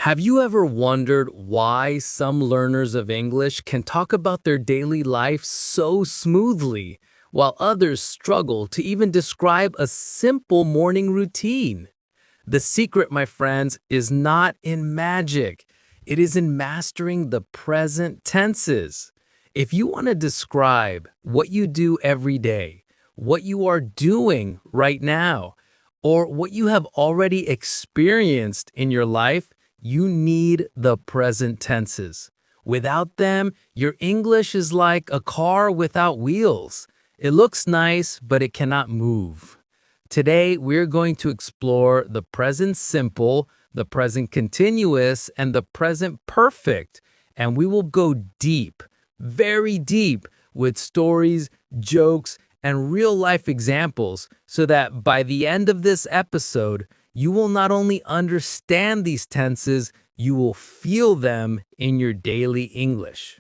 Have you ever wondered why some learners of English can talk about their daily life so smoothly, while others struggle to even describe a simple morning routine? The secret, my friends, is not in magic. It is in mastering the present tenses. If you want to describe what you do every day, what you are doing right now, or what you have already experienced in your life, you need the present tenses. Without them, your English is like a car without wheels. It looks nice, but it cannot move. Today, we're going to explore the present simple, the present continuous, and the present perfect. And we will go deep, very deep, with stories, jokes, and real life examples so that by the end of this episode, you will not only understand these tenses, you will feel them in your daily English.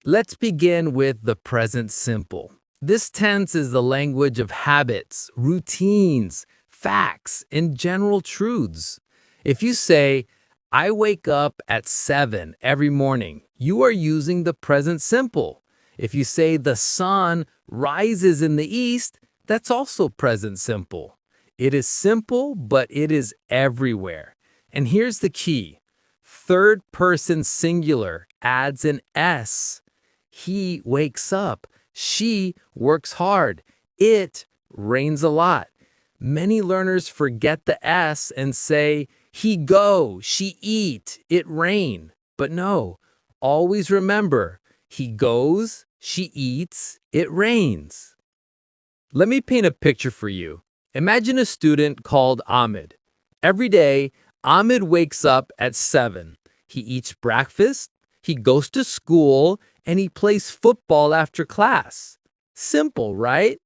Let's begin with the present simple. This tense is the language of habits, routines, facts, and general truths. If you say, I wake up at 7 every morning, you are using the present simple. If you say the sun rises in the east, that's also present simple. It is simple, but it is everywhere. And here's the key. Third person singular adds an S. He wakes up. She works hard. It rains a lot. Many learners forget the S and say, he go, she eat, it rain. But no, always remember, he goes, she eats, it rains. Let me paint a picture for you. Imagine a student called Ahmed. Every day, Ahmed wakes up at 7. He eats breakfast, he goes to school, and he plays football after class. Simple, right?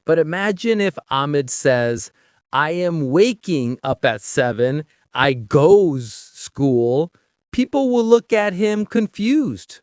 But imagine if Ahmed says, I am waking up at 7, I goes school. People will look at him confused.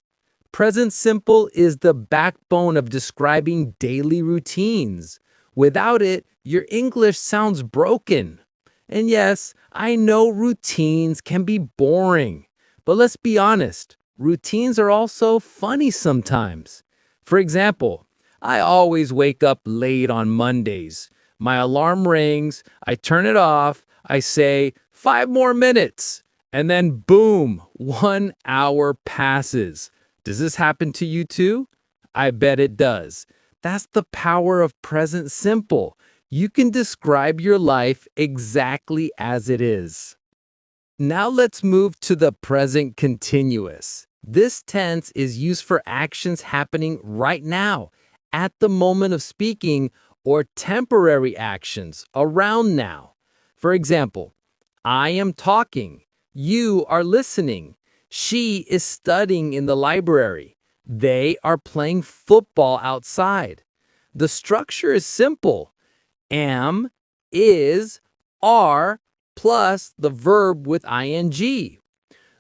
Present simple is the backbone of describing daily routines. Without it, your English sounds broken. And yes, I know routines can be boring, but let's be honest, routines are also funny sometimes. For example, I always wake up late on Mondays. My alarm rings, I turn it off, I say, 5 more minutes, and then boom, 1 hour passes. Does this happen to you too? I bet it does. That's the power of present simple. You can describe your life exactly as it is. Now let's move to the present continuous. This tense is used for actions happening right now, at the moment of speaking, or temporary actions around now. For example, I am talking. You are listening. She is studying in the library. They are playing football outside. The structure is simple. Am, is, are, plus the verb with ing.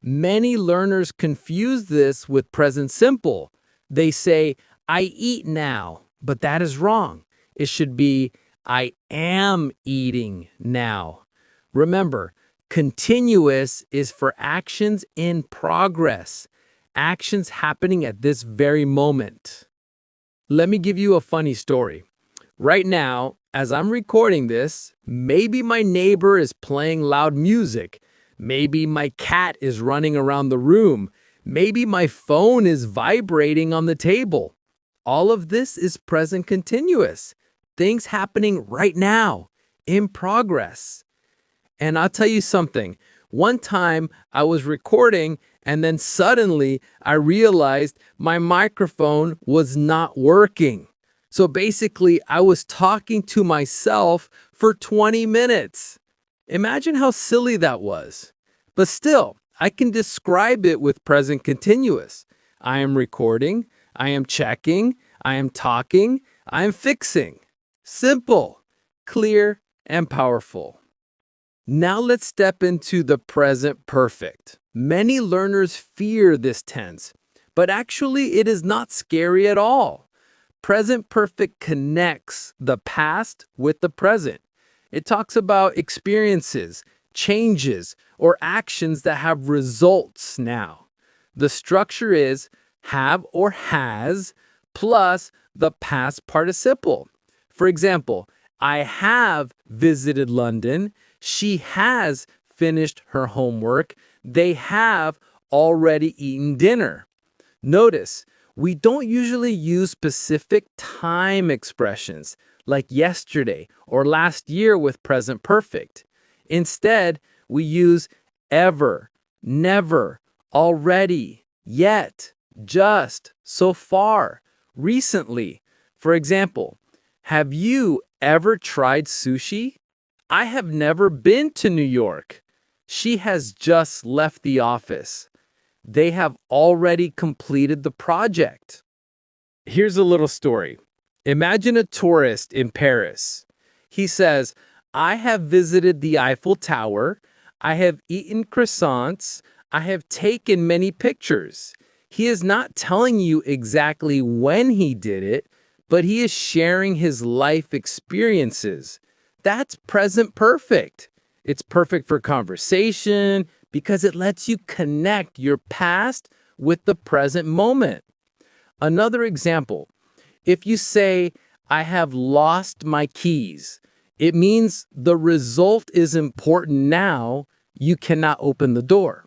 Many learners confuse this with present simple. They say, I eat now, but that is wrong. It should be, I am eating now. Remember, continuous is for actions in progress, actions happening at this very moment. Let me give you a funny story. Right now, as I'm recording this, maybe my neighbor is playing loud music. Maybe my cat is running around the room. Maybe my phone is vibrating on the table. All of this is present continuous. Things happening right now, in progress. And I'll tell you something. One time I was recording and then suddenly I realized my microphone was not working. So basically I was talking to myself for 20 minutes. Imagine how silly that was. But still, I can describe it with present continuous. I am recording, I am checking, I am talking, I am fixing. Simple, clear, and powerful. Now let's step into the present perfect. Many learners fear this tense, but actually it is not scary at all. Present perfect connects the past with the present. It talks about experiences, changes, or actions that have results now. The structure is have or has plus the past participle. For example, I have visited London. She has finished her homework. They have already eaten dinner. Notice, we don't usually use specific time expressions like yesterday or last year with present perfect. Instead, we use ever, never, already, yet, just, so far, recently. For example, have you ever tried sushi? I have never been to New York. She has just left the office. They have already completed the project. Here's a little story. Imagine a tourist in Paris. He says, I have visited the Eiffel Tower. I have eaten croissants. I have taken many pictures. He is not telling you exactly when he did it, but he is sharing his life experiences. That's present perfect. It's perfect for conversation because it lets you connect your past with the present moment. Another example, if you say, I have lost my keys, it means the result is important now, you cannot open the door.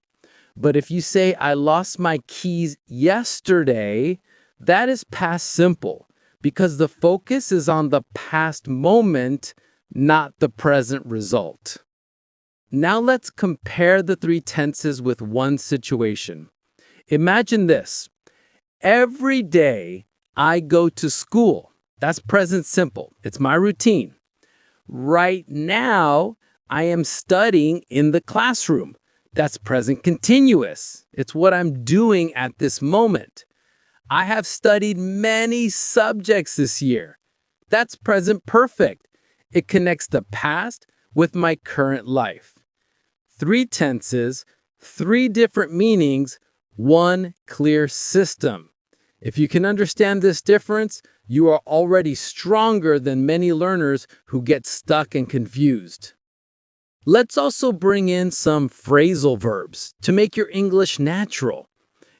But if you say, I lost my keys yesterday, that is past simple because the focus is on the past moment, not the present result. Now let's compare the three tenses with one situation. Imagine this. Every day I go to school. That's present simple. It's my routine. Right now, I am studying in the classroom. That's present continuous. It's what I'm doing at this moment. I have studied many subjects this year. That's present perfect. It connects the past with my current life. Three tenses, three different meanings, one clear system. If you can understand this difference, you are already stronger than many learners who get stuck and confused. Let's also bring in some phrasal verbs to make your English natural.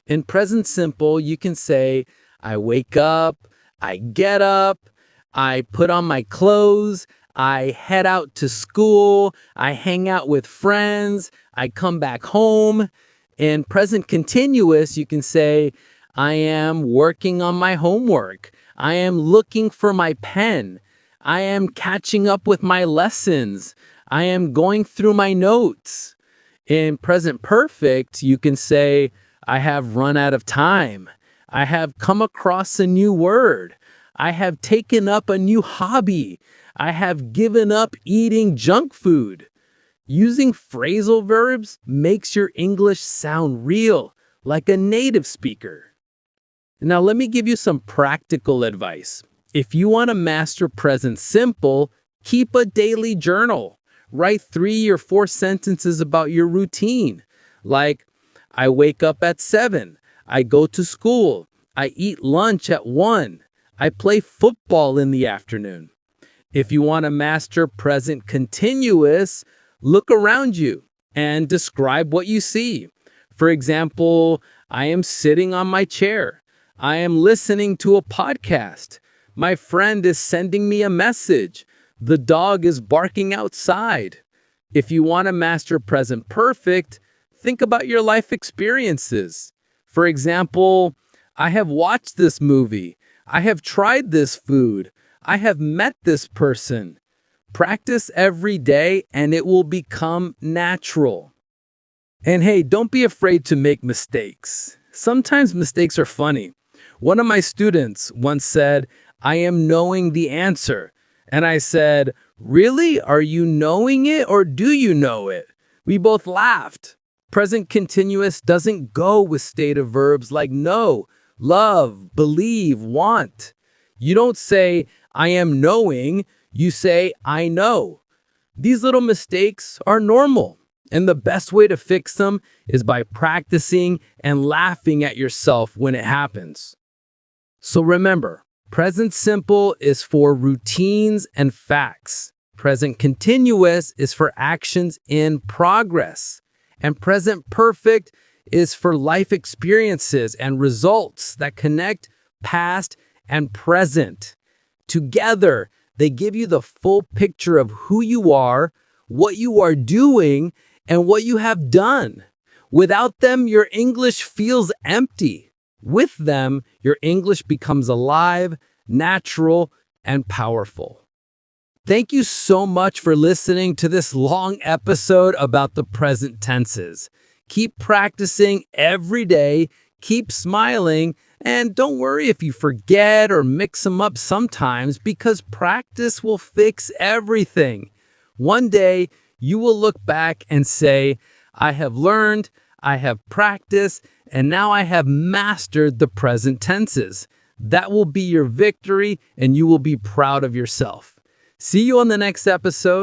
In present simple, you can say, I wake up, I get up, I put on my clothes, I head out to school, I hang out with friends, I come back home. In present continuous, you can say, I am working on my homework. I am looking for my pen. I am catching up with my lessons. I am going through my notes. In present perfect, you can say, I have run out of time. I have come across a new word. I have taken up a new hobby. I have given up eating junk food. Using phrasal verbs makes your English sound real, like a native speaker. Now, let me give you some practical advice. If you want to master present simple, keep a daily journal. Write 3 or 4 sentences about your routine, like, I wake up at 7, I go to school, I eat lunch at 1, I play football in the afternoon. If you want to master present continuous, look around you and describe what you see. For example, I am sitting on my chair. I am listening to a podcast. My friend is sending me a message. The dog is barking outside. If you want to master present perfect, think about your life experiences. For example, I have watched this movie. I have tried this food. I have met this person. Practice every day and it will become natural. And hey, don't be afraid to make mistakes. Sometimes mistakes are funny. One of my students once said, I am knowing the answer. And I said, really? Are you knowing it or do you know it? We both laughed. Present continuous doesn't go with stative verbs like know, love, believe, want. You don't say, I am knowing. You say, I know. These little mistakes are normal. And the best way to fix them is by practicing and laughing at yourself when it happens. So remember, present simple is for routines and facts. Present continuous is for actions in progress. And present perfect is for life experiences and results that connect past and present. Together, they give you the full picture of who you are, what you are doing, and what you have done. Without them, your English feels empty. With them, your English becomes alive, natural, and powerful. Thank you so much for listening to this long episode about the present tenses. Keep practicing every day, keep smiling, and don't worry if you forget or mix them up sometimes because practice will fix everything. One day, you will look back and say, I have learned, I have practiced, and now I have mastered the present tenses. That will be your victory, and you will be proud of yourself. See you on the next episode.